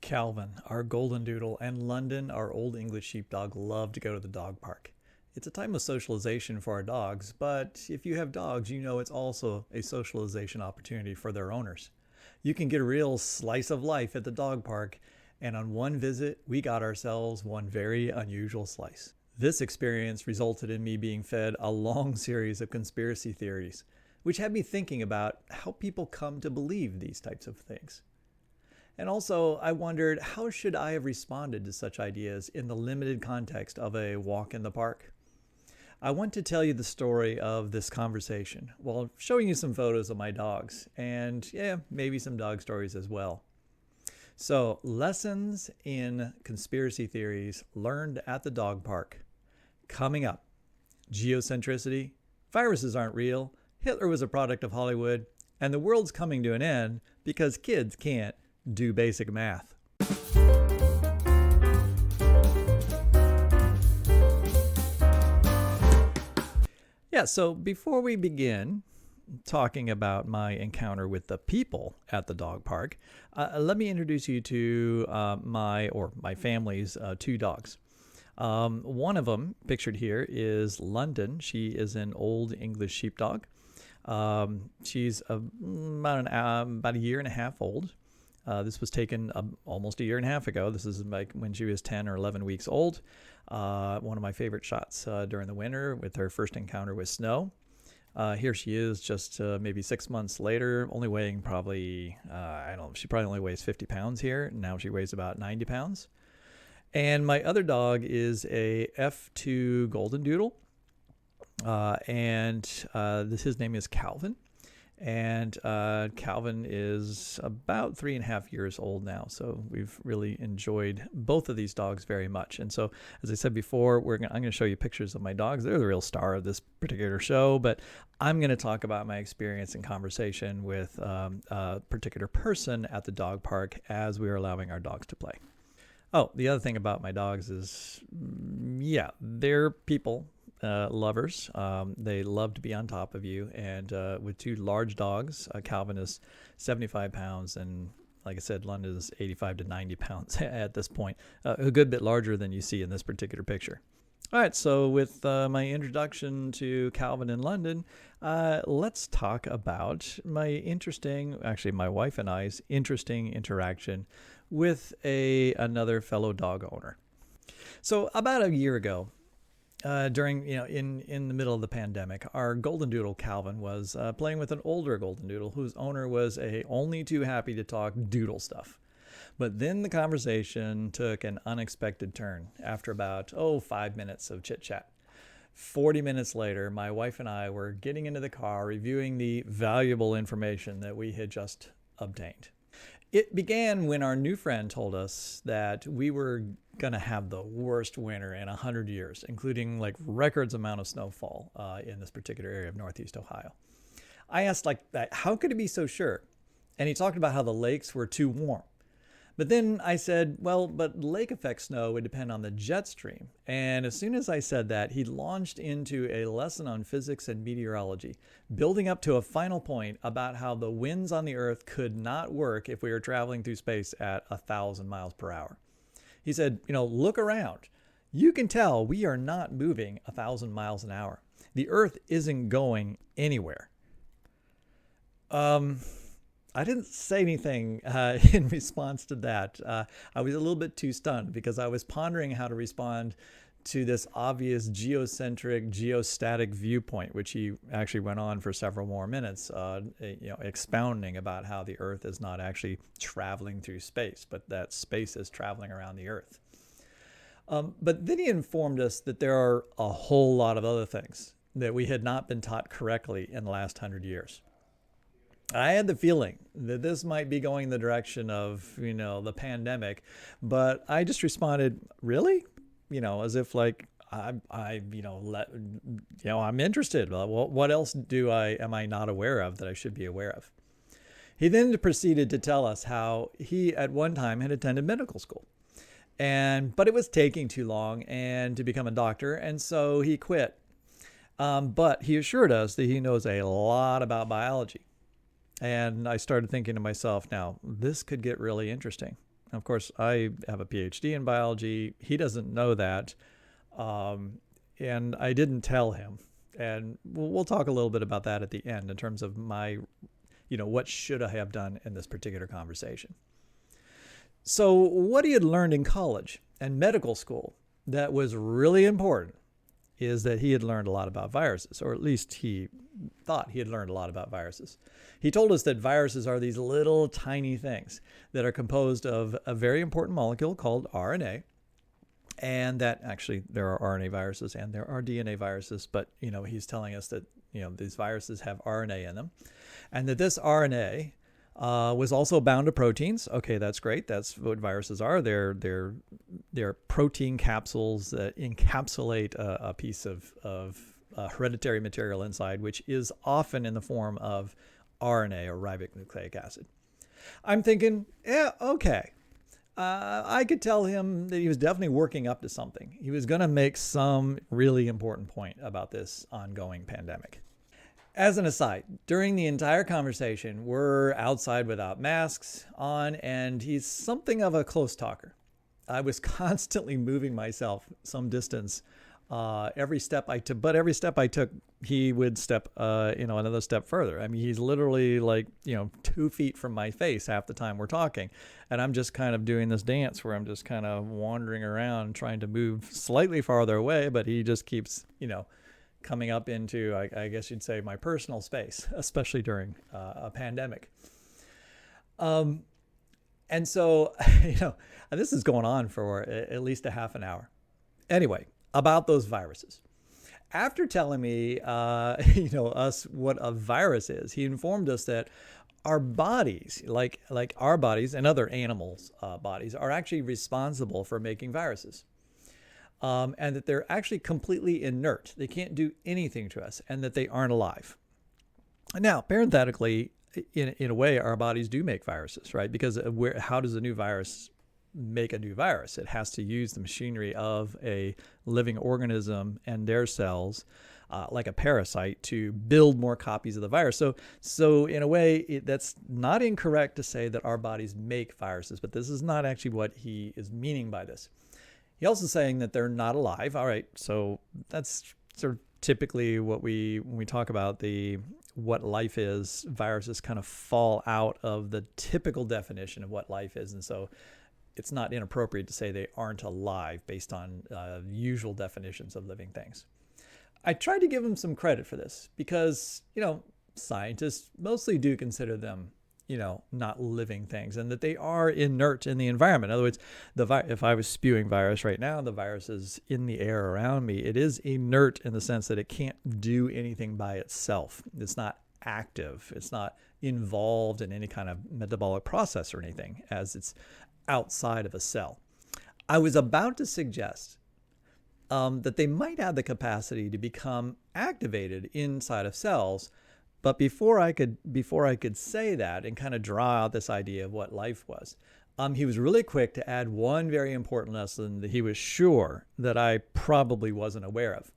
Calvin, our golden doodle, and London, our Old English Sheepdog, love to go to the dog park. It's a time of socialization for our dogs, but if you have dogs, you know it's also a socialization opportunity for their owners. You can get a real slice of life at the dog park, and on one visit, we got ourselves one very unusual slice. This experience resulted in me being fed a long series of conspiracy theories, which had me thinking about how people come to believe these types of things. And also, I wondered, how should I have responded to such ideas in the limited context of a walk in the park? I want to tell you the story of this conversation while showing you some photos of my dogs and, maybe some dog stories as well. So, lessons in conspiracy theories learned at the dog park. Coming up, geocentricity, viruses aren't real, Hitler was a product of Hollywood, and the world's coming to an end because kids can't do basic math. So before we begin talking about my encounter with the people at the dog park, let me introduce you to my family's two dogs. One of them, pictured here, is London. She is an Old English Sheepdog. She's about a year and a half old. This was taken almost a year and a half ago. This is like when she was 10 or 11 weeks old. One of my favorite shots during the winter with her first encounter with snow. Here she is just maybe 6 months later, only weighing probably, she probably only weighs 50 pounds here. Now she weighs about 90 pounds. And my other dog is a F2 Golden Doodle. His name is Calvin. And Calvin is about 3.5 years old now. So we've really enjoyed both of these dogs very much. And so, as I said before, I'm going to show you pictures of my dogs. They're the real star of this particular show. But I'm going to talk about my experience and conversation with a particular person at the dog park as we are allowing our dogs to play. Oh, the other thing about my dogs is, they're people. Lovers. They love to be on top of you. And with two large dogs, Calvin is 75 pounds. And like I said, London is 85 to 90 pounds at this point. A good bit larger than you see in this particular picture. All right, so with my introduction to Calvin and London, let's talk about my wife and I's interesting interaction with another fellow dog owner. So about a year ago, during in the middle of the pandemic, our golden doodle Calvin was playing with an older golden doodle whose owner was only too happy to talk doodle stuff. But then the conversation took an unexpected turn after about 5 minutes of chit chat. 40 minutes later, my wife and I were getting into the car reviewing the valuable information that we had just obtained. It began when our new friend told us that we were going to have the worst winter in 100 years, including records amount of snowfall in this particular area of Northeast Ohio. I asked how could he be so sure? And he talked about how the lakes were too warm. But then I said, but lake effect snow would depend on the jet stream. And as soon as I said that, he launched into a lesson on physics and meteorology, building up to a final point about how the winds on the earth could not work if we were traveling through space at 1,000 miles per hour. He said, look around. You can tell we are not moving 1,000 miles an hour. The earth isn't going anywhere. I didn't say anything in response to that. I was a little bit too stunned because I was pondering how to respond to this obvious geostatic viewpoint, which he actually went on for several more minutes, expounding about how the Earth is not actually traveling through space, but that space is traveling around the Earth. But then he informed us that there are a whole lot of other things that we had not been taught correctly in the last 100 years. I had the feeling that this might be going in the direction of, the pandemic, but I just responded, really? As if I'm interested. What else am I not aware of that I should be aware of? He then proceeded to tell us how he at one time had attended medical school, but it was taking too long and to become a doctor, and so he quit. But he assured us that he knows a lot about biology. And I started thinking to myself, now, this could get really interesting. Of course, I have a PhD in biology. He doesn't know that. And I didn't tell him. And we'll talk a little bit about that at the end in terms of what should I have done in this particular conversation. So what he had learned in college and medical school that was really important is that he had learned a lot about viruses, or at least he thought he had learned a lot about viruses. He told us that viruses are these little tiny things that are composed of a very important molecule called RNA, and that actually there are RNA viruses and there are DNA viruses, but he's telling us that these viruses have RNA in them, and that this RNA was also bound to proteins. Okay, that's great. That's what viruses are. They're protein capsules that encapsulate a piece of hereditary material inside, which is often in the form of RNA or ribonucleic acid. I'm thinking, yeah, okay. I could tell him that he was definitely working up to something. He was going to make some really important point about this ongoing pandemic. As an aside, during the entire conversation, we're outside without masks on, and he's something of a close talker. I was constantly moving myself some distance every step I took, but every step I took, he would step, another step further. I mean, he's literally 2 feet from my face half the time we're talking. And I'm just kind of doing this dance where I'm just kind of wandering around trying to move slightly farther away, but he just keeps, coming up into, I guess you'd say, my personal space, especially during a pandemic. And so, this is going on for at least a half an hour. Anyway, about those viruses. After telling me, us what a virus is, he informed us that our bodies, like our bodies and other animals' bodies, are actually responsible for making viruses. And that they're actually completely inert. They can't do anything to us, and that they aren't alive. Now, parenthetically, in a way, our bodies do make viruses, right? Because how does a new virus make a new virus? It has to use the machinery of a living organism and their cells, like a parasite, to build more copies of the virus. So in a way, that's not incorrect to say that our bodies make viruses, but this is not actually what he is meaning by this. He's also saying that they're not alive. All right, so that's sort of typically when we talk about what life is, viruses kind of fall out of the typical definition of what life is, and so it's not inappropriate to say they aren't alive based on usual definitions of living things. I tried to give him some credit for this because, scientists mostly do consider them, not living things, and that they are inert in the environment. In other words, if I was spewing virus right now, the virus is in the air around me. It is inert in the sense that it can't do anything by itself. It's not active. It's not involved in any kind of metabolic process or anything, as it's outside of a cell. I was about to suggest that they might have the capacity to become activated inside of cells, but before I could say that and kind of draw out this idea of what life was, he was really quick to add one very important lesson that he was sure that I probably wasn't aware of.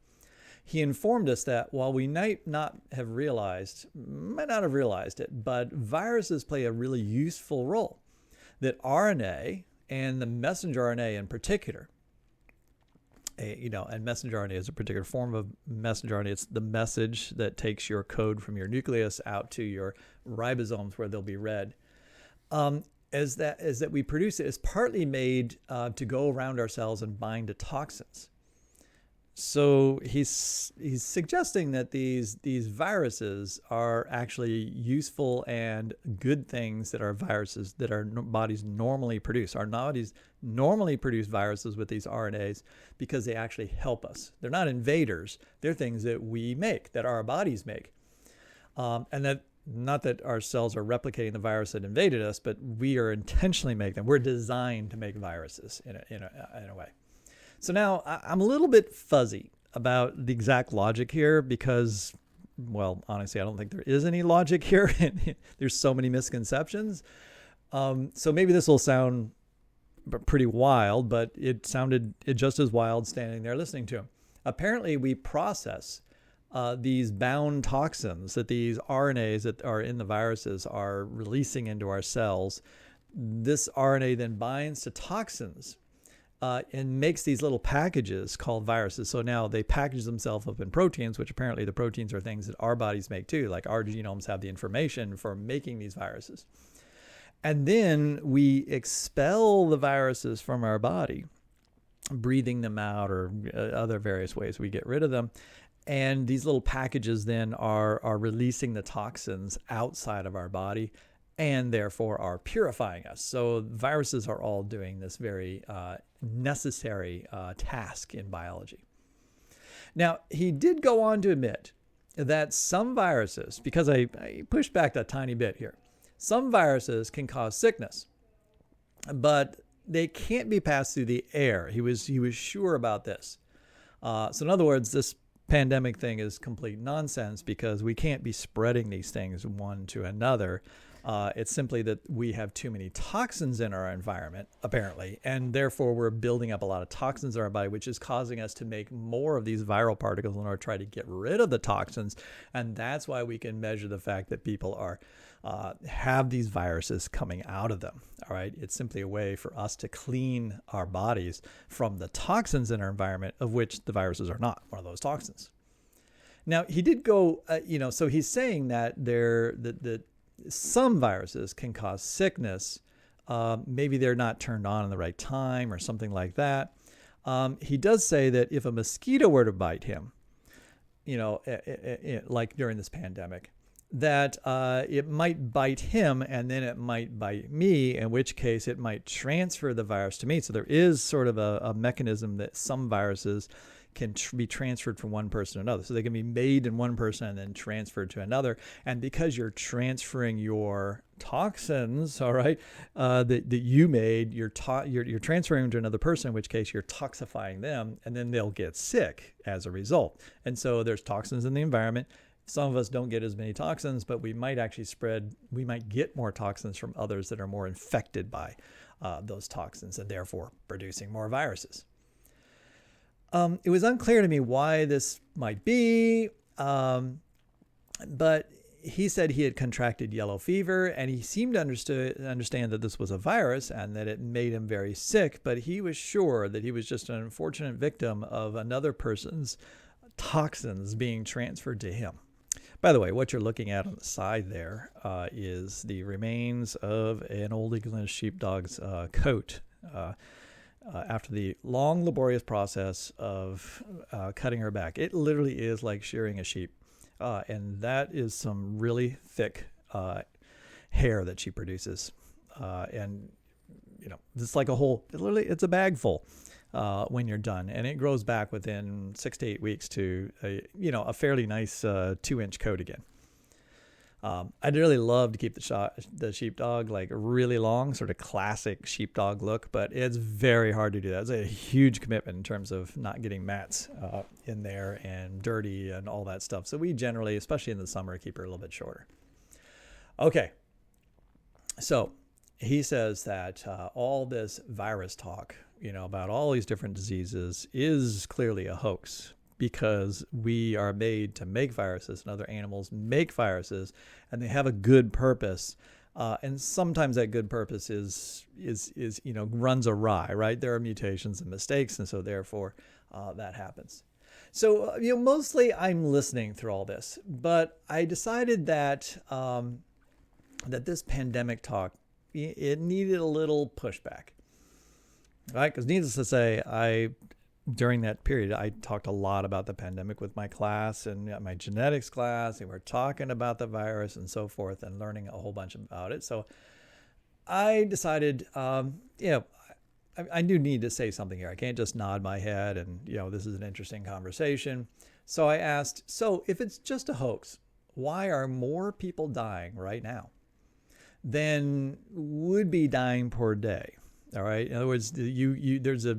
He informed us that while we might not have realized it, but viruses play a really useful role. That RNA and the messenger RNA in particular, and messenger RNA is a particular form of messenger RNA. It's the message that takes your code from your nucleus out to your ribosomes where they'll be read. Is that we produce it is partly made to go around our cells and bind to toxins. So he's suggesting that these viruses are actually useful and good things that are viruses that our bodies normally produce. Our bodies normally produce viruses with these RNAs because they actually help us. They're not invaders. They're things that we make, that our bodies make. And that not that our cells are replicating the virus that invaded us, but we are intentionally making them. We're designed to make viruses in a way. So now I'm a little bit fuzzy about the exact logic here because, well, honestly, I don't think there is any logic here. There's so many misconceptions. So maybe this will sound pretty wild, but it sounded just as wild standing there listening to him. Apparently, we process these bound toxins that these RNAs that are in the viruses are releasing into our cells this RNA then binds to toxins and makes these little packages called viruses. So now they package themselves up in proteins, which apparently the proteins are things that our bodies make too. Like our genomes have the information for making these viruses. And then we expel the viruses from our body, breathing them out or other various ways we get rid of them. And these little packages then are releasing the toxins outside of our body and therefore are purifying us. So viruses are all doing this very necessary task in biology. Now, he did go on to admit that some viruses, because I pushed back a tiny bit here, some viruses can cause sickness, but they can't be passed through the air. He was sure about this. So in other words, this pandemic thing is complete nonsense because we can't be spreading these things one to another. It's simply that we have too many toxins in our environment, apparently, and therefore we're building up a lot of toxins in our body, which is causing us to make more of these viral particles in order to try to get rid of the toxins. And that's why we can measure the fact that people have these viruses coming out of them. All right. It's simply a way for us to clean our bodies from the toxins in our environment, of which the viruses are not one of those toxins. Now, he did go, so he's saying that some viruses can cause sickness. Maybe they're not turned on in the right time or something like that. He does say that if a mosquito were to bite him, like during this pandemic, that it might bite him and then it might bite me, in which case it might transfer the virus to me. So there is sort of a mechanism that some viruses can be transferred from one person to another. So they can be made in one person and then transferred to another. And because you're transferring your toxins, all right, that you made, you're transferring them to another person, in which case you're toxifying them, and then they'll get sick as a result. And so there's toxins in the environment. Some of us don't get as many toxins, but we might actually we might get more toxins from others that are more infected by those toxins and therefore producing more viruses. It was unclear to me why this might be, but he said he had contracted yellow fever, and he seemed to understand that this was a virus and that it made him very sick, but he was sure that he was just an unfortunate victim of another person's toxins being transferred to him. By the way, what you're looking at on the side there is the remains of an Old English Sheepdog's coat. After the long, laborious process of cutting her back. It literally is like shearing a sheep. And that is some really thick hair that she produces. And, it's like it's a bag full when you're done. And it grows back within 6 to 8 weeks to, a fairly nice 2-inch coat again. I'd really love to keep the sheepdog like really long, sort of classic sheepdog look, but it's very hard to do that. It's a huge commitment in terms of not getting mats in there and dirty and all that stuff. So we generally, especially in the summer, keep her a little bit shorter. Okay. So he says that all this virus talk, about all these different diseases is clearly a hoax, because we are made to make viruses and other animals make viruses, and they have a good purpose. And sometimes that good purpose is runs awry, right? There are mutations and mistakes, and so therefore that happens. So, mostly I'm listening through all this, but I decided that that this pandemic talk, it needed a little pushback, right? Because needless to say, during that period, I talked a lot about the pandemic with my class and my genetics class, and we're talking about the virus and so forth and learning a whole bunch about it. So I decided, I do need to say something here. I can't just nod my head and, this is an interesting conversation. So I asked, so if it's just a hoax, why are more people dying right now than would be dying per day? All right. In other words, there's a,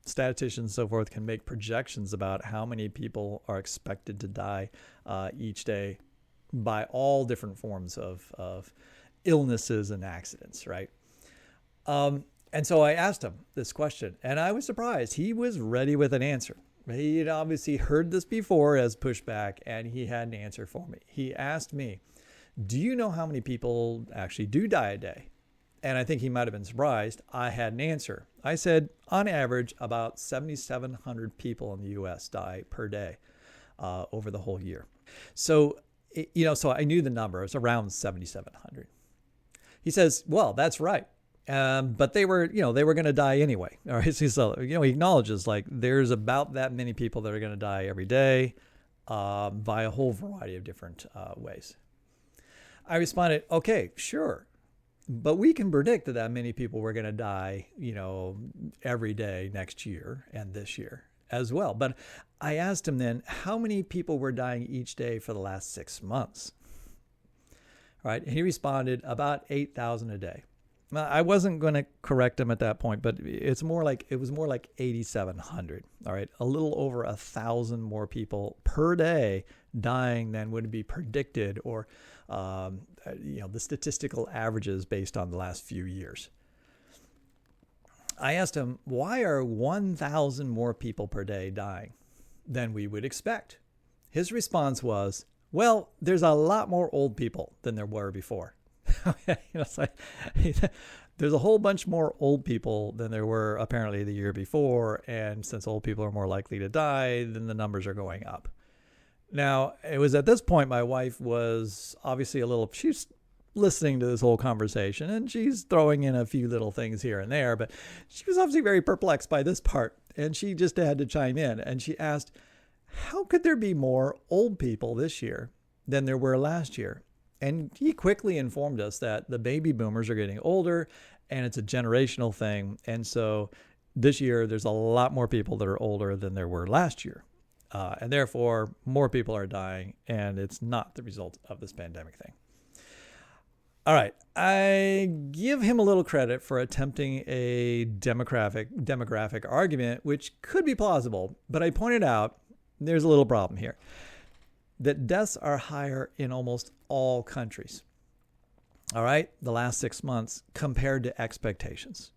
statisticians and so forth can make projections about how many people are expected to die each day by all different forms of illnesses and accidents, right? And so I asked him this question, and I was surprised. He was ready with an answer. He had obviously heard this before as pushback, and he had an answer for me. He asked me, do you know how many people actually do die a day? and I think he might have been surprised, I had an answer. I said, on average, about 7,700 people in the U.S. die per day over the whole year. So, so I knew the number. It was around 7,700. He says, well, that's right. But they were going to die anyway. All right. So, he acknowledges like there's about that many people that are going to die every day by a whole variety of different ways. I responded, okay, sure. But we can predict that many people were going to die, every day next year and this year as well. But I asked him then, how many people were dying each day for the last 6 months? Right. And he responded, about 8,000 a day. Well, I wasn't going to correct him at that point, but it was more like 8,700. All right. A little over 1,000 more people per day dying than would be predicted or, the statistical averages based on the last few years. I asked him, why are 1,000 more people per day dying than we would expect? His response was, well, there's a lot more old people than there were before. It's like, there's a whole bunch more old people than there were apparently the year before. And since old people are more likely to die, then the numbers are going up. Now, it was at this point my wife was obviously she's listening to this whole conversation and she's throwing in a few little things here and there, but she was obviously very perplexed by this part. And she just had to chime in and she asked, how could there be more old people this year than there were last year? And he quickly informed us that the baby boomers are getting older and it's a generational thing. And so this year, there's a lot more people that are older than there were last year. And therefore, more people are dying and it's not the result of this pandemic thing. All right. I give him a little credit for attempting a demographic argument, which could be plausible. But I pointed out there's a little problem here. That deaths are higher in almost all countries. All right. The last 6 months compared to expectations.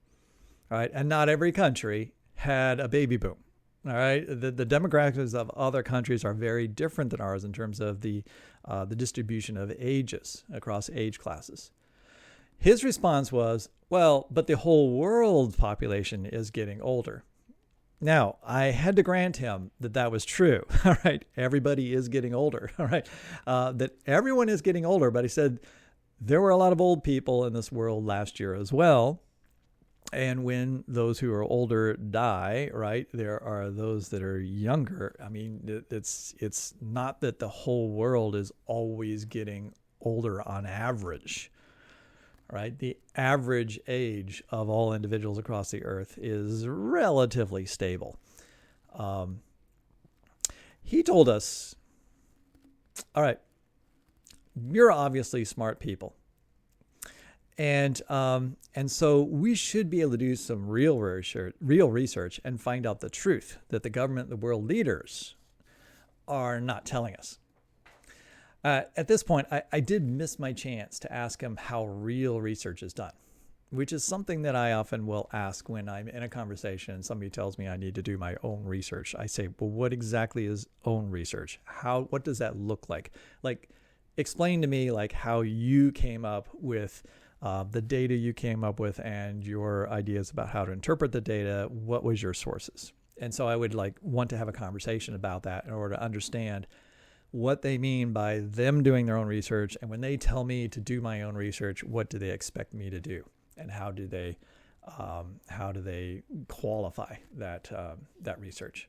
All right. And not every country had a baby boom. All right. The demographics of other countries are very different than ours in terms of the distribution of ages across age classes. His response was, well, but the whole world population is getting older. Now, I had to grant him that was true. All right. Everybody is getting older. All right. That everyone is getting older. But he said there were a lot of old people in this world last year as well. And when those who are older die, right, there are those that are younger. I mean, it's not that the whole world is always getting older on average. Right? The average age of all individuals across the earth is relatively stable. He told us, all right, you're obviously smart people. And so we should be able to do some real research and find out the truth that the government, the world leaders are not telling us. At this point, I did miss my chance to ask him how real research is done, which is something that I often will ask when I'm in a conversation and somebody tells me I need to do my own research. I say, well, what exactly is own research? What does that look like? Like, explain to me like how you came up with the data you came up with and your ideas about how to interpret the data. What was your sources? And so I would want to have a conversation about that in order to understand what they mean by them doing their own research. And when they tell me to do my own research, what do they expect me to do? And how do they qualify that research?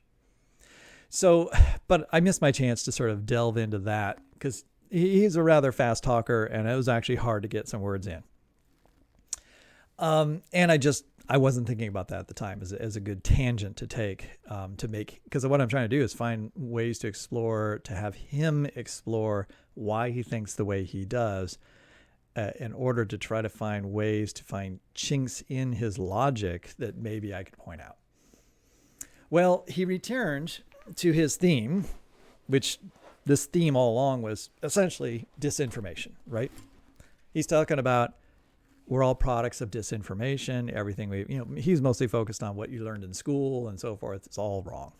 So, but I missed my chance to sort of delve into that because he's a rather fast talker and it was actually hard to get some words in. And I wasn't thinking about that at the time as a good tangent to take, to make, because what I'm trying to do is find ways to have him explore why he thinks the way he does, in order to try to find ways to find chinks in his logic that maybe I could point out. Well, he returned to his theme, which this theme all along was essentially disinformation, right? He's talking about we're all products of disinformation. Everything he's mostly focused on what you learned in school and so forth. It's all wrong.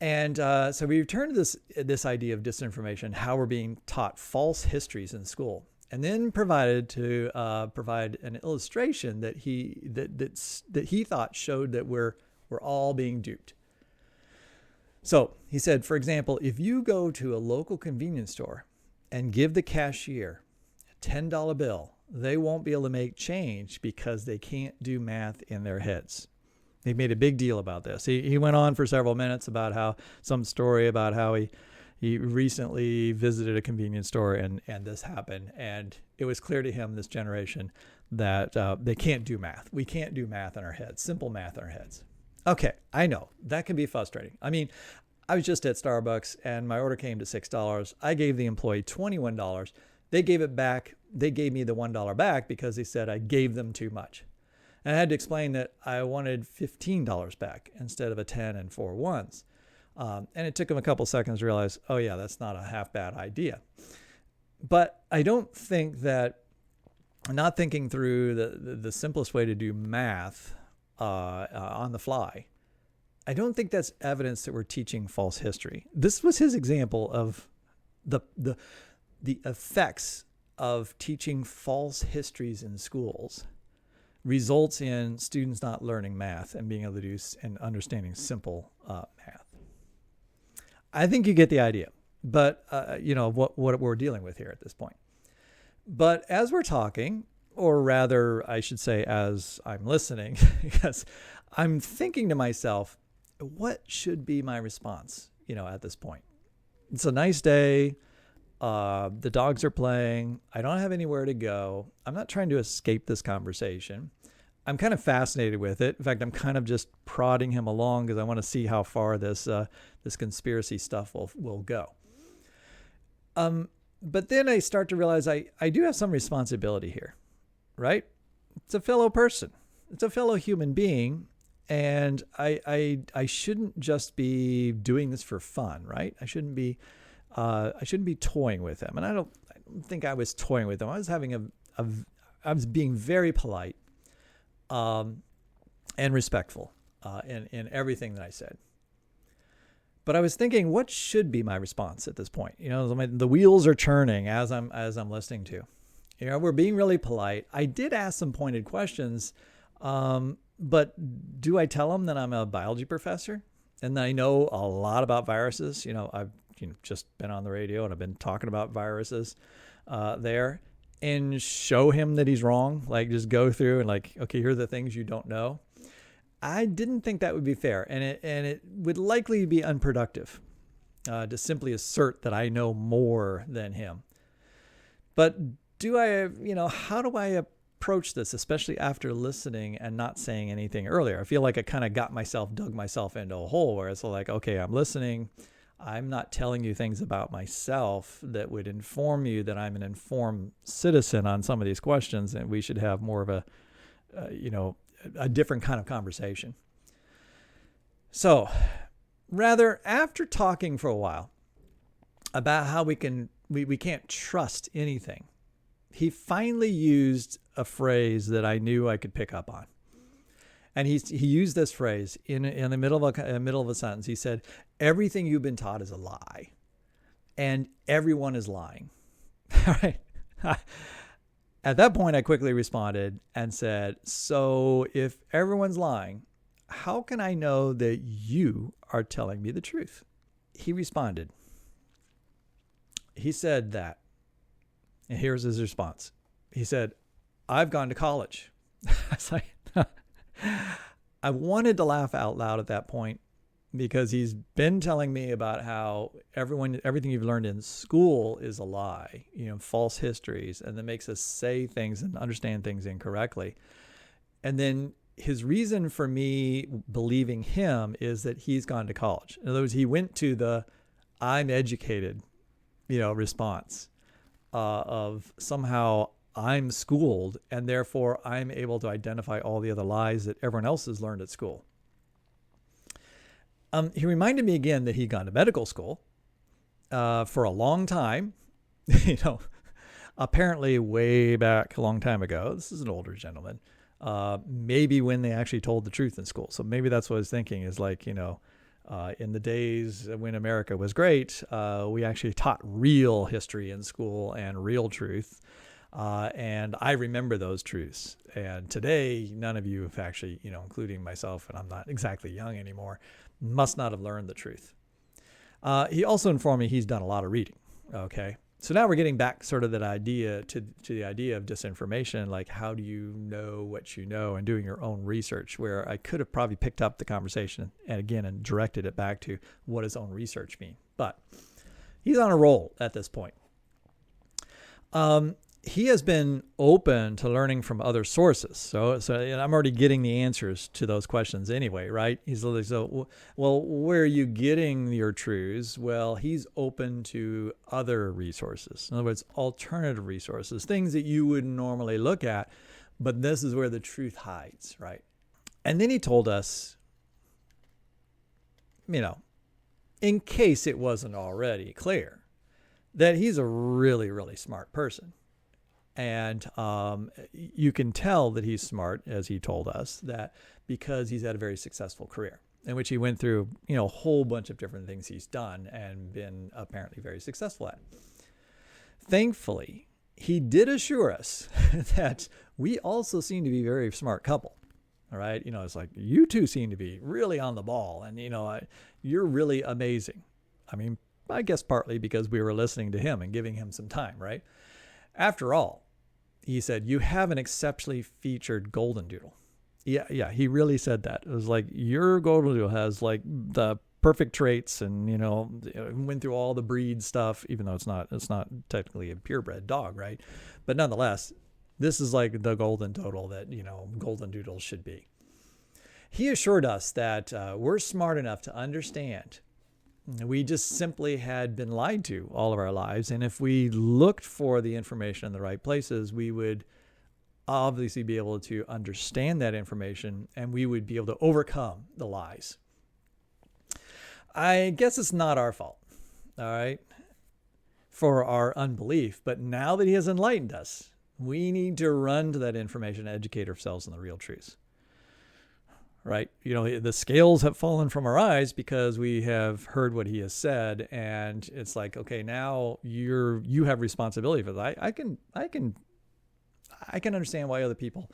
And so we return to this idea of disinformation, how we're being taught false histories in school. and then provide an illustration that he thought showed that we're all being duped. So he said, for example, if you go to a local convenience store and give the cashier a $10 bill, they won't be able to make change because they can't do math in their heads. He made a big deal about this. He went on for several minutes about how he recently visited a convenience store and this happened. And it was clear to him, this generation, that they can't do math. We can't do math in our heads, simple math in our heads. Okay, I know that can be frustrating. I mean, I was just at Starbucks and my order came to $6. I gave the employee $21. They gave it back. They gave me the $1 back because they said I gave them too much. And I had to explain that I wanted $15 back instead of a 10 and 4 ones. And it took them a couple seconds to realize, oh yeah, that's not a half bad idea. But I don't think that not thinking through the simplest way to do math on the fly, I don't think that's evidence that we're teaching false history. This was his example of the effects of teaching false histories in schools results in students not learning math and being able to do and understanding simple math. I think you get the idea, but what we're dealing with here at this point. But as we're talking, or rather, I should say, as I'm listening, because I'm thinking to myself, what should be my response, at this point? It's a nice day. The dogs are playing. I don't have anywhere to go. I'm not trying to escape this conversation. I'm kind of fascinated with it. In fact, I'm kind of just prodding him along because I want to see how far this conspiracy stuff will go. But then I start to realize I do have some responsibility here, right? It's a fellow person. It's a fellow human being. And I shouldn't just be doing this for fun, right? I shouldn't be toying with him. And I don't think I was toying with him. I was I was being very polite, and respectful, in everything that I said. But I was thinking, what should be my response at this point? The wheels are turning as I'm listening to. We're being really polite. I did ask some pointed questions, but do I tell them that I'm a biology professor and that I know a lot about viruses? I've just been on the radio and I've been talking about viruses there, and show him that he's wrong. Like, just go through and okay, here are the things you don't know. I didn't think that would be fair, and it would likely be unproductive to simply assert that I know more than him. But how do I approach this, especially after listening and not saying anything earlier? I feel like I kind of dug myself into a hole where it's like, okay, I'm listening. I'm not telling you things about myself that would inform you that I'm an informed citizen on some of these questions, and we should have more of a different kind of conversation. So, rather, after talking for a while about how we can't trust anything, he finally used a phrase that I knew I could pick up on. And he used this phrase in the middle of a sentence. He said, "Everything you've been taught is a lie, and everyone is lying." All right. At that point, I quickly responded and said, "So if everyone's lying, how can I know that you are telling me the truth?" He responded. He said that, and here's his response. He said, "I've gone to college." I was like, I wanted to laugh out loud at that point, because he's been telling me about how everything you've learned in school is a lie, false histories, and that makes us say things and understand things incorrectly. And then his reason for me believing him is that he's gone to college. In other words, he went to the "I'm educated," response of somehow I'm schooled, and therefore I'm able to identify all the other lies that everyone else has learned at school. He reminded me again that he'd gone to medical school for a long time, apparently way back a long time ago. This is an older gentleman, maybe when they actually told the truth in school. So maybe that's what I was thinking is in the days when America was great, we actually taught real history in school and real truth. And I remember those truths. And today, none of you have actually, including myself, and I'm not exactly young anymore, must not have learned the truth. He also informed me he's done a lot of reading. Okay. So now we're getting back sort of that idea to the idea of disinformation, like how do you know what you know, and doing your own research, where I could have probably picked up the conversation and directed it back to what does own research mean. But he's on a roll at this point. He has been open to learning from other sources. So I'm already getting the answers to those questions anyway, right? He's like, so, well, where are you getting your truths? Well, he's open to other resources. In other words, alternative resources, things that you wouldn't normally look at, but this is where the truth hides, right? And then he told us, in case it wasn't already clear, that he's a really, really smart person. And you can tell that he's smart, as he told us, that because he's had a very successful career in which he went through, a whole bunch of different things he's done and been apparently very successful at. Thankfully, he did assure us that we also seem to be a very smart couple. All right. It's like, you two seem to be really on the ball, and, you're really amazing. I mean, I guess partly because we were listening to him and giving him some time, right? After all, he said, you have an exceptionally featured golden doodle. Yeah, he really said that. It was like, your golden doodle has like the perfect traits, and, went through all the breed stuff, even though it's not technically a purebred dog, right? But nonetheless, this is like the golden doodle that, golden doodles should be. He assured us that we're smart enough to understand we just simply had been lied to all of our lives. And if we looked for the information in the right places, we would obviously be able to understand that information, and we would be able to overcome the lies. I guess it's not our fault, all right, for our unbelief. But now that he has enlightened us, we need to run to that information and educate ourselves on the real truths. Right? The scales have fallen from our eyes because we have heard what he has said. And it's like, okay, now you have responsibility for that. I can understand why other people,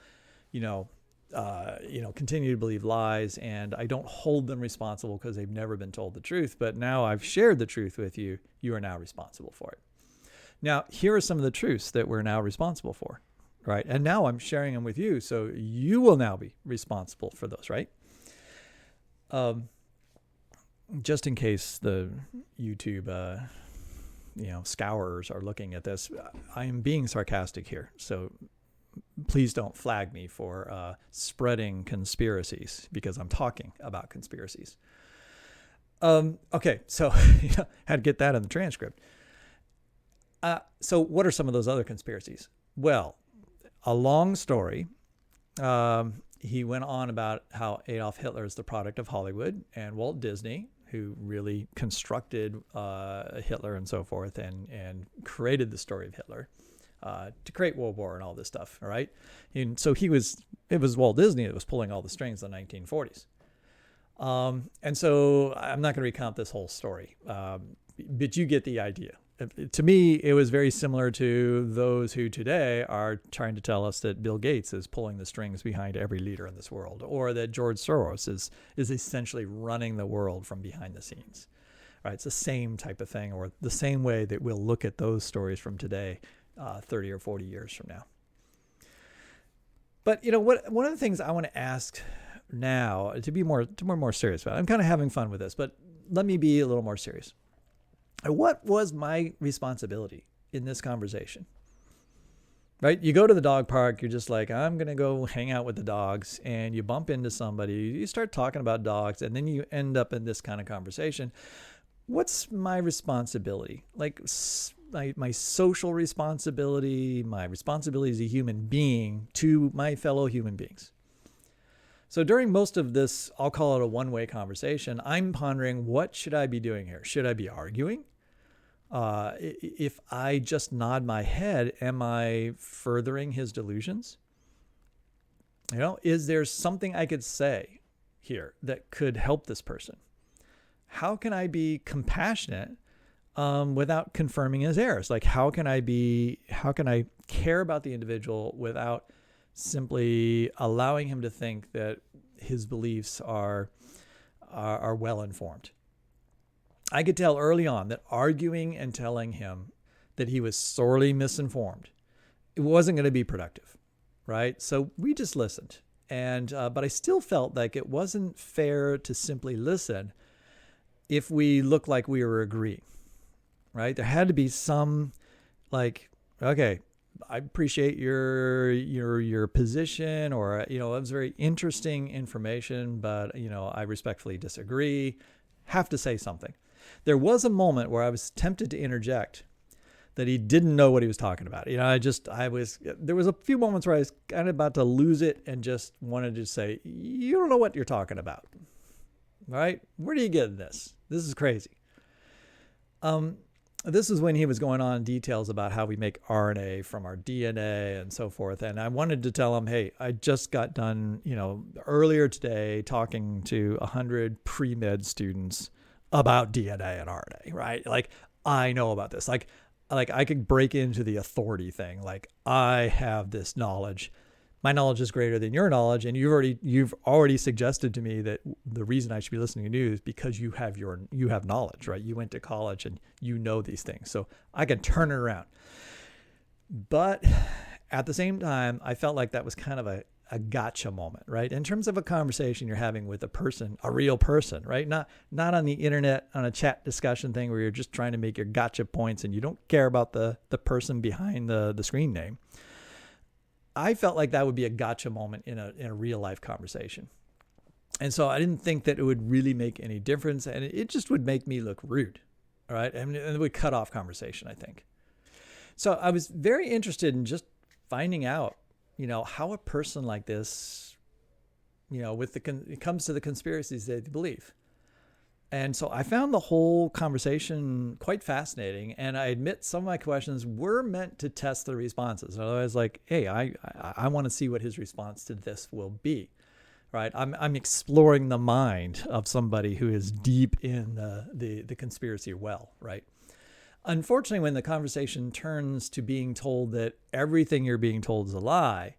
continue to believe lies, and I don't hold them responsible because they've never been told the truth. But now I've shared the truth with you. You are now responsible for it. Now, here are some of the truths that we're now responsible for. Right. And now I'm sharing them with you. So you will now be responsible for those. Right. Just in case the YouTube, scourers are looking at this, I am being sarcastic here. So please don't flag me for spreading conspiracies, because I'm talking about conspiracies. Okay. So had to get that in the transcript. So what are some of those other conspiracies? Well, a long story. He went on about how Adolf Hitler is the product of Hollywood and Walt Disney, who really constructed Hitler and so forth, and created the story of Hitler to create World War and all this stuff. All right. And so it was Walt Disney that was pulling all the strings in the 1940s. And so I'm not going to recount this whole story, but you get the idea. To me, it was very similar to those who today are trying to tell us that Bill Gates is pulling the strings behind every leader in this world, or that George Soros is essentially running the world from behind the scenes. Right? It's the same type of thing, or the same way that we'll look at those stories from today, 30 or 40 years from now. But one of the things I want to ask now, to be more serious about it, I'm kind of having fun with this, but let me be a little more serious. What was my responsibility in this conversation? Right? You go to the dog park, you're just like, I'm going to go hang out with the dogs, and you bump into somebody, you start talking about dogs, and then you end up in this kind of conversation. What's my responsibility? Like my social responsibility, my responsibility as a human being to my fellow human beings. So during most of this, I'll call it a one-way conversation, I'm pondering, what should I be doing here? Should I be arguing? If I just nod my head, am I furthering his delusions? Is there something I could say here that could help this person? How can I be compassionate without confirming his errors. Like, how can I care about the individual without simply allowing him to think that his beliefs are well informed? I could tell early on that arguing and telling him that he was sorely misinformed, it wasn't going to be productive, right? So we just listened. And but I still felt like it wasn't fair to simply listen if we looked like we were agreeing, right? There had to be some, like, okay, I appreciate your position, or it was very interesting information, but I respectfully disagree. Have to say something. There was a moment where I was tempted to interject that he didn't know what he was talking about. There was a few moments where I was kind of about to lose it and just wanted to say, you don't know what you're talking about, right? Where do you get this? This is crazy. This is when he was going on details about how we make RNA from our DNA and so forth. And I wanted to tell him, hey, I just got done, earlier today talking to 100 pre-med students about DNA and RNA, right? Like, I know about this. Like I could break into the authority thing. Like, I have this knowledge. My knowledge is greater than your knowledge, and you've already suggested to me that the reason I should be listening to you is because you have knowledge, right? You went to college and you know these things, so I can turn it around. But at the same time, I felt like that was kind of a gotcha moment, right? In terms of a conversation you're having with a person, a real person, right? Not on the internet, on a chat discussion thing where you're just trying to make your gotcha points and you don't care about the person behind the screen name. I felt like that would be a gotcha moment in a real life conversation. And so I didn't think that it would really make any difference, and it just would make me look rude. All right. And it would cut off conversation, I think. So I was very interested in just finding out, how a person like this, it comes to the conspiracies they believe. And so I found the whole conversation quite fascinating. And I admit some of my questions were meant to test the responses. Otherwise, like, hey, I want to see what his response to this will be, right? I'm exploring the mind of somebody who is deep in the conspiracy well, right? Unfortunately, when the conversation turns to being told that everything you're being told is a lie,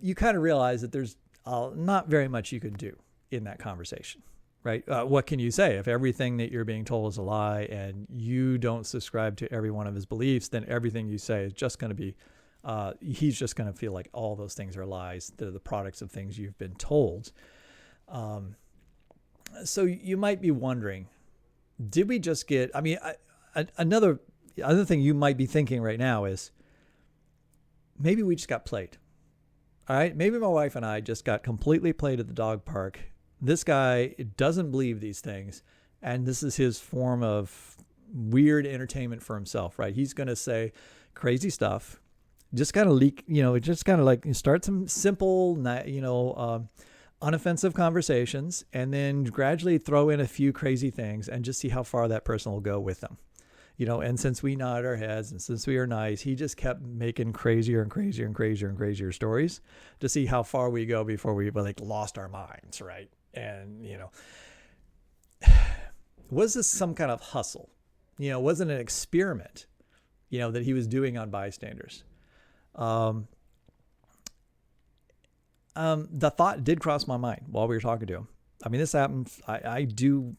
you kind of realize that there's not very much you can do in that conversation. Right? What can you say? If everything that you're being told is a lie and you don't subscribe to every one of his beliefs, then everything you say is just going to be, he's just going to feel like all those things are lies. They're the products of things you've been told. So you might be wondering, did we just get, another thing you might be thinking right now is, maybe we just got played. All right. Maybe my wife and I just got completely played at the dog park. This guy doesn't believe these things, and this is his form of weird entertainment for himself, right? He's going to say crazy stuff, just kind of leak, just kind of like start some simple, unoffensive conversations, and then gradually throw in a few crazy things and just see how far that person will go with them. And since we nod our heads and since we are nice, he just kept making crazier and crazier and crazier and crazier stories to see how far we go before we lost our minds, right? And, was this some kind of hustle? Was it an experiment, that he was doing on bystanders? The thought did cross my mind while we were talking to him. This happened. I do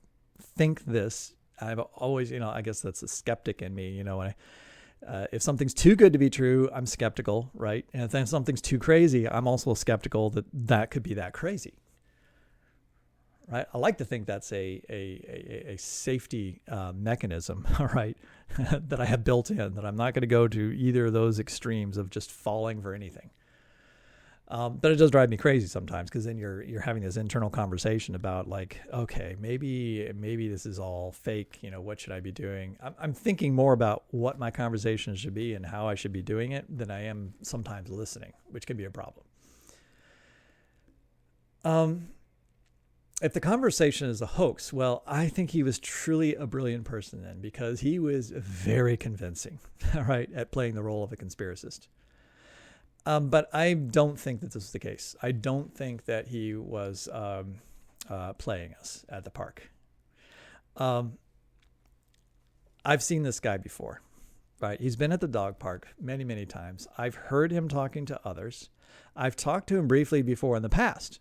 think this. I've always, I guess that's a skeptic in me, when if something's too good to be true, I'm skeptical, right? And if then something's too crazy, I'm also skeptical that could be that crazy. Right? I like to think that's a safety mechanism, right, that I have built in, that I'm not going to go to either of those extremes of just falling for anything. But it does drive me crazy sometimes, because then you're having this internal conversation about like, okay, maybe this is all fake. What should I be doing? I'm thinking more about what my conversation should be and how I should be doing it than I am sometimes listening, which can be a problem. If the conversation is a hoax, well, I think he was truly a brilliant person then, because he was very convincing, right, at playing the role of a conspiracist. But I don't think that this is the case. I don't think that he was playing us at the park. I've seen this guy before, right? He's been at the dog park many, many times. I've heard him talking to others. I've talked to him briefly before in the past,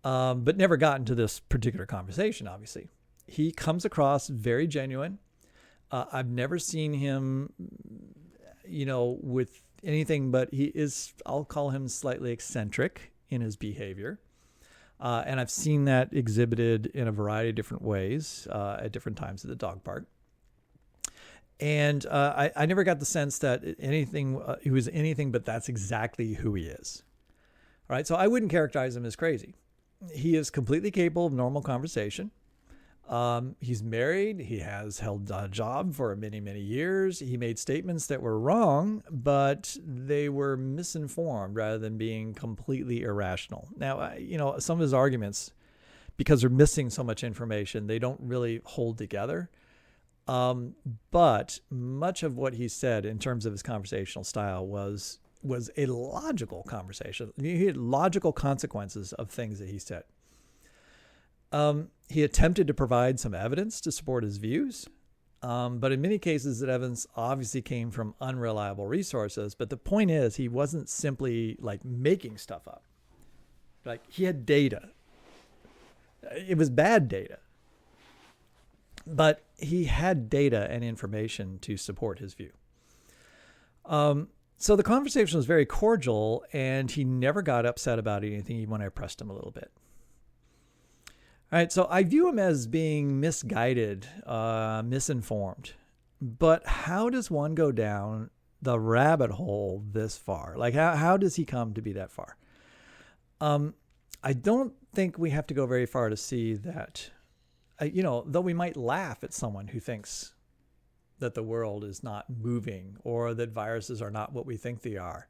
but never gotten to this particular conversation, obviously. He comes across very genuine. I've never seen him, with anything, but he is, I'll call him slightly eccentric in his behavior. And I've seen that exhibited in a variety of different ways at different times at the dog park. And I never got the sense that he was anything but that's exactly who he is. All right. So I wouldn't characterize him as crazy. He is completely capable of normal conversation. He's married. He has held a job for many, many years. He made statements that were wrong, but they were misinformed rather than being completely irrational. Now, some of his arguments, because they're missing so much information, they don't really hold together. But much of what he said in terms of his conversational style was a logical conversation. He had logical consequences of things that he said. He attempted to provide some evidence to support his views, but in many cases, that evidence obviously came from unreliable resources. But the point is, he wasn't simply like making stuff up. Like, he had data. It was bad data, but he had data and information to support his view. So the conversation was very cordial, and he never got upset about anything even when I pressed him a little bit. All right, so I view him as being misguided, misinformed. But how does one go down the rabbit hole this far? Like, how does he come to be that far? I don't think we have to go very far to see that, though we might laugh at someone who thinks that the world is not moving or that viruses are not what we think they are.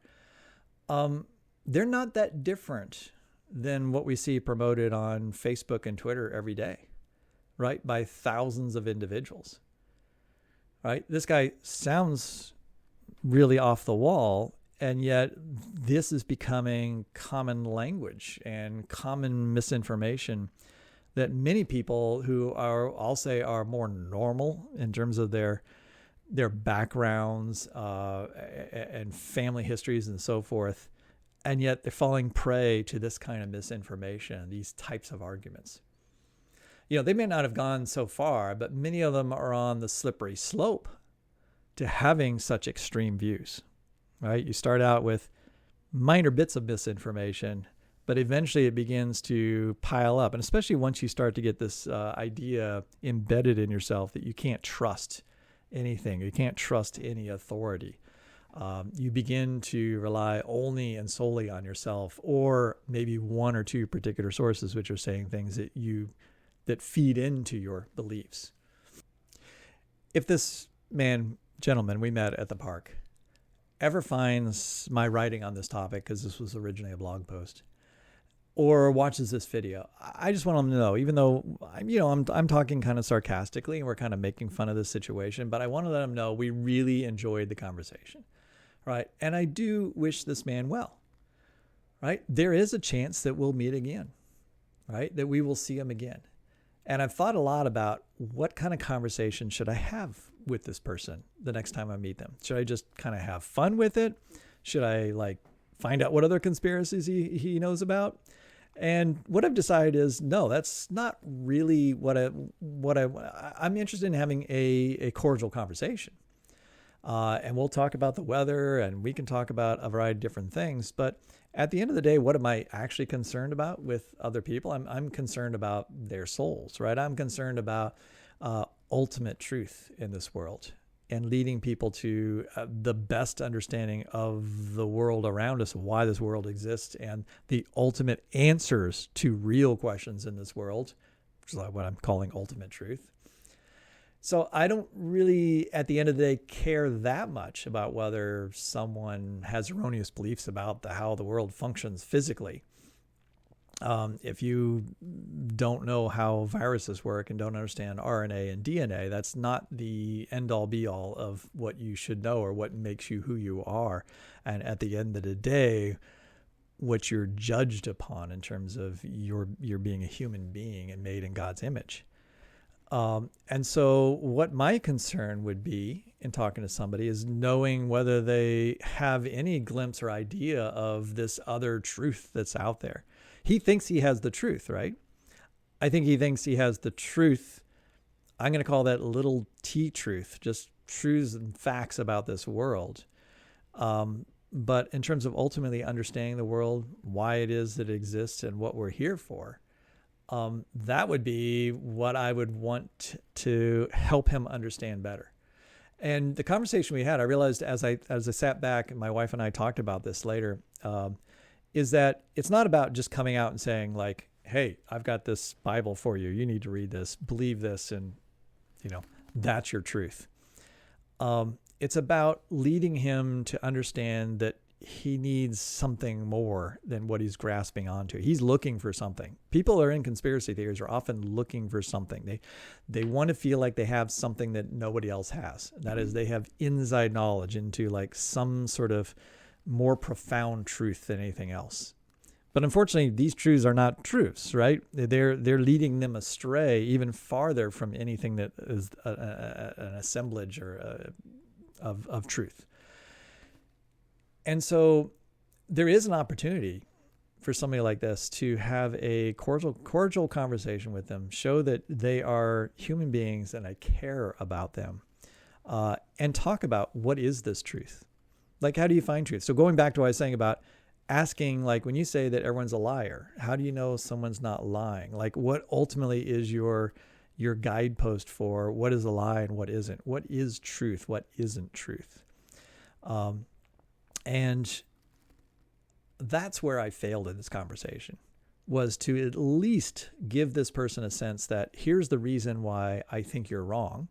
They're not that different than what we see promoted on Facebook and Twitter every day, right? By thousands of individuals, right? This guy sounds really off the wall, and yet this is becoming common language and common misinformation that many people who I'll say are more normal in terms of their backgrounds and family histories and so forth, and yet they're falling prey to this kind of misinformation, these types of arguments. They may not have gone so far, but many of them are on the slippery slope to having such extreme views, right? You start out with minor bits of misinformation, but eventually it begins to pile up. And especially once you start to get this idea embedded in yourself that you can't trust anything, you can't trust any authority. You begin to rely only and solely on yourself, or maybe one or two particular sources which are saying things that feed into your beliefs. If this gentleman we met at the park ever finds my writing on this topic, because this was originally a blog post, or watches this video, I just want him to know, even though I'm talking kind of sarcastically and we're kind of making fun of this situation, but I want to let him know we really enjoyed the conversation. Right. And I do wish this man well. Right. There is a chance that we'll meet again. Right. That we will see him again. And I've thought a lot about what kind of conversation should I have with this person the next time I meet them. Should I just kind of have fun with it? Should I find out what other conspiracies he knows about? And what I've decided is, no, that's not really what I'm interested in, having a cordial conversation. And we'll talk about the weather, and we can talk about a variety of different things. But at the end of the day, what am I actually concerned about with other people? I'm concerned about their souls, right? I'm concerned about ultimate truth in this world and leading people to the best understanding of the world around us, why this world exists, and the ultimate answers to real questions in this world, which is what I'm calling ultimate truth. So I don't really, at the end of the day, care that much about whether someone has erroneous beliefs about how the world functions physically. If you don't know how viruses work and don't understand RNA and DNA, that's not the end-all be-all of what you should know or what makes you who you are. And at the end of the day, what you're judged upon in terms of your being a human being and made in God's image. And so what my concern would be in talking to somebody is knowing whether they have any glimpse or idea of this other truth that's out there. He thinks he has the truth, right? I think he thinks he has the truth. I'm going to call that little t truth, just truths and facts about this world. But in terms of ultimately understanding the world, why it is that it exists and what we're here for, that would be what I would want to help him understand better. And the conversation we had, I realized as I sat back, and my wife and I talked about this later, is that it's not about just coming out and saying like, hey, I've got this Bible for you. You need to read this, believe this, and that's your truth. It's about leading him to understand that he needs something more than what he's grasping onto. He's looking for something. People are in conspiracy theories are often looking for something. They want to feel like they have something that nobody else has. That is, they have inside knowledge into like some sort of more profound truth than anything else. But unfortunately, these truths are not truths, right? They're leading them astray even farther from anything that is an assemblage or of truth. And so there is an opportunity for somebody like this to have a cordial conversation with them, show that they are human beings and I care about them, and talk about what is this truth? Like, how do you find truth? So going back to what I was saying about asking, like, when you say that everyone's a liar, how do you know someone's not lying? Like, what ultimately is your guidepost for what is a lie and what isn't? What is truth? What isn't truth? And that's where I failed in this conversation, was to at least give this person a sense that here's the reason why I think you're wrong.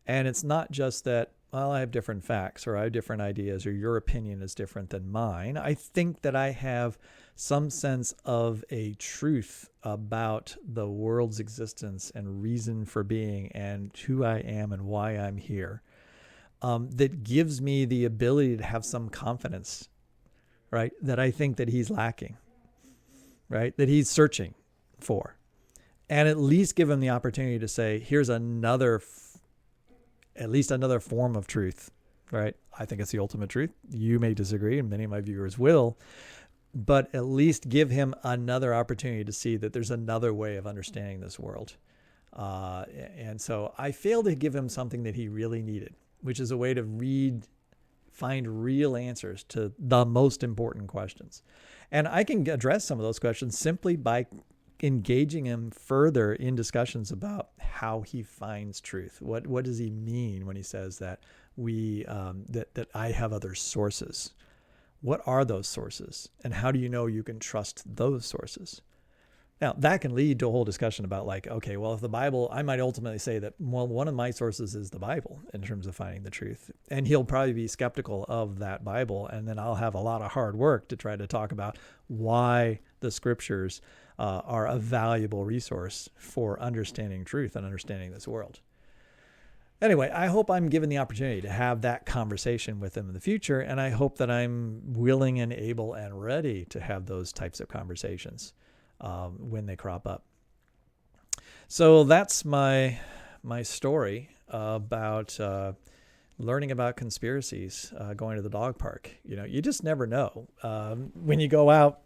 And it's not just that, well, I have different facts or I have different ideas or your opinion is different than mine. I think that I have some sense of a truth about the world's existence and reason for being and who I am and why I'm here. That gives me the ability to have some confidence, right? That I think that he's lacking, right? That he's searching for. And at least give him the opportunity to say, here's at least another form of truth, right? I think it's the ultimate truth. You may disagree, and many of my viewers will, but at least give him another opportunity to see that there's another way of understanding this world. And so I failed to give him something that he really needed, which is a way to find real answers to the most important questions. And I can address some of those questions simply by engaging him further in discussions about how he finds truth. What does he mean when he says that that I have other sources? What are those sources? And how do you know you can trust those sources? Now, that can lead to a whole discussion about like, okay, well, if the Bible, I might ultimately say that, well, one of my sources is the Bible in terms of finding the truth. And he'll probably be skeptical of that Bible. And then I'll have a lot of hard work to try to talk about why the scriptures are a valuable resource for understanding truth and understanding this world. Anyway, I hope I'm given the opportunity to have that conversation with him in the future. And I hope that I'm willing and able and ready to have those types of conversations when they crop up. So that's my story about learning about conspiracies, going to the dog park. You just never know when you go out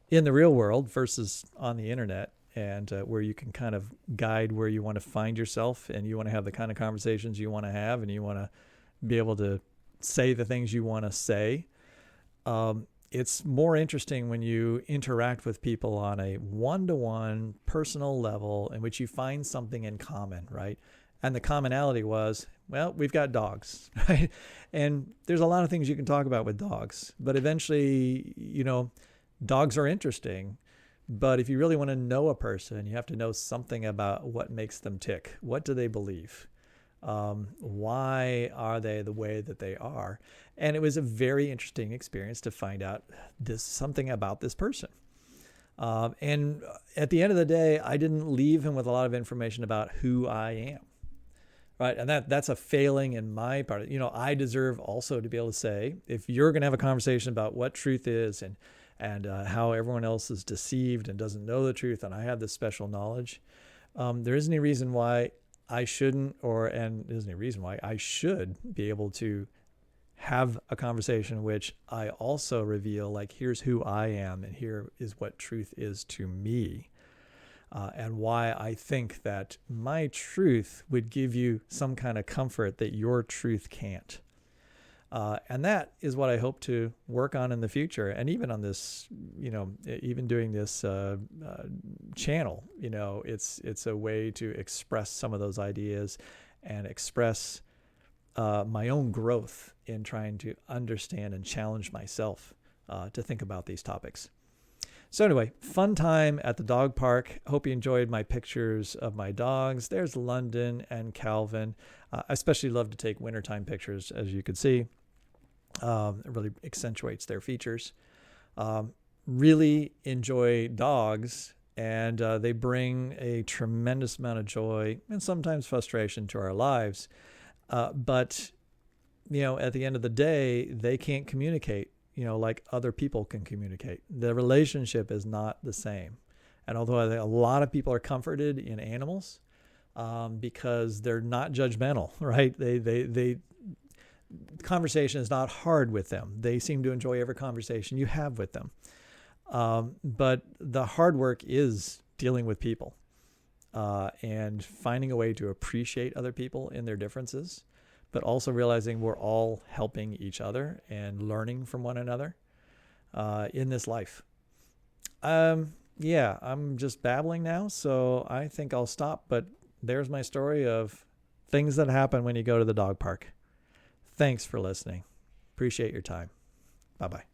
in the real world versus on the internet, and where you can kind of guide where you want to find yourself, and you want to have the kind of conversations you want to have, and you want to be able to say the things you want to say. It's more interesting when you interact with people on a one-to-one personal level in which you find something in common, right? And the commonality was, well, we've got dogs, right? And there's a lot of things you can talk about with dogs, but eventually, dogs are interesting. But if you really want to know a person, you have to know something about what makes them tick. What do they believe? Why are they the way that they are? And it was a very interesting experience to find out something about this person. And at the end of the day, I didn't leave him with a lot of information about who I am. Right. And that's a failing in my part. I deserve also to be able to say, if you're going to have a conversation about what truth is and how everyone else is deceived and doesn't know the truth, and I have this special knowledge, there isn't any reason why I shouldn't, and there's no reason why I should be able to have a conversation in which I also reveal, like, here's who I am and here is what truth is to me, and why I think that my truth would give you some kind of comfort that your truth can't. And that is what I hope to work on in the future. And even on this, even doing this channel, it's a way to express some of those ideas and express my own growth in trying to understand and challenge myself to think about these topics. So anyway, fun time at the dog park. Hope you enjoyed my pictures of my dogs. There's London and Calvin. I especially love to take wintertime pictures, as you could see. It really accentuates their features. Really enjoy dogs, and they bring a tremendous amount of joy and sometimes frustration to our lives. But at the end of the day, they can't communicate, like other people can communicate. The relationship is not the same. And although I think a lot of people are comforted in animals, because they're not judgmental, right? They conversation is not hard with them. They seem to enjoy every conversation you have with them. But the hard work is dealing with people and finding a way to appreciate other people in their differences, but also realizing we're all helping each other and learning from one another in this life. I'm just babbling now, so I think I'll stop. But there's my story of things that happen when you go to the dog park. Thanks for listening. Appreciate your time. Bye-bye.